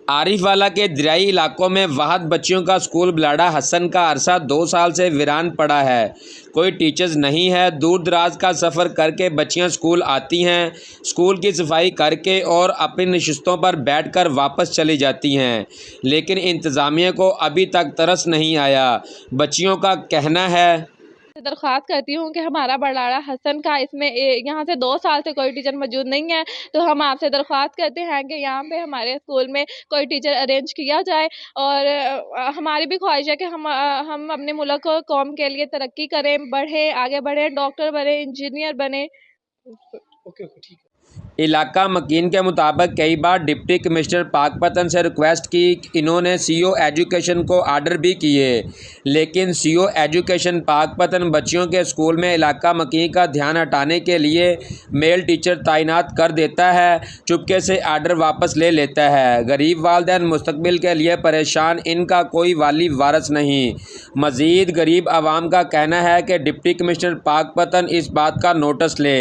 आरिफवाला के दरियाई इलाकों में वाहद बच्चियों का स्कूल ब्लाडा हसन का अरसा 2 साल से वीरान पड़ा है। कोई टीचर्स नहीं है। दूर दराज का सफ़र करके बच्चियां स्कूल आती हैं, स्कूल की सफाई करके और अपनी नशिस्तों पर बैठकर वापस चली जाती हैं, लेकिन इंतज़ामिया को अभी तक तरस नहीं आया। बच्चियों का कहना है, दरख्वास्त करती हूँ कि हमारा ब्लाडा हसन का इसमें यहाँ से 2 साल से कोई टीचर मौजूद नहीं है, तो हम आपसे दरख्वास्त करते हैं कि यहाँ पे हमारे स्कूल में कोई टीचर अरेंज किया जाए। और हमारी भी ख्वाहिश है कि हम अपने मुल्क को कौम के लिए तरक्की करें, बढ़ें, आगे बढ़ें, डॉक्टर बने, इंजीनियर बने। ओके ठीक है। इलाका मकीन के मुताबिक कई बार डिप्टी कमिश्नर पाकपतन से रिक्वेस्ट की। इन्होंने सीओ एजुकेशन को आर्डर भी किए, लेकिन सीओ एजुकेशन पाकपतन बच्चियों के स्कूल में इलाका मकीन का ध्यान हटाने के लिए मेल टीचर तैनात कर देता है, चुपके से आर्डर वापस ले लेता है। गरीब वालिदैन मुस्तकबिल के लिए परेशान, इनका कोई वाली वारस नहीं। मज़ीद गरीब आवाम का कहना है कि डिप्टी कमिश्नर पाकपतन इस बात का नोटिस ले।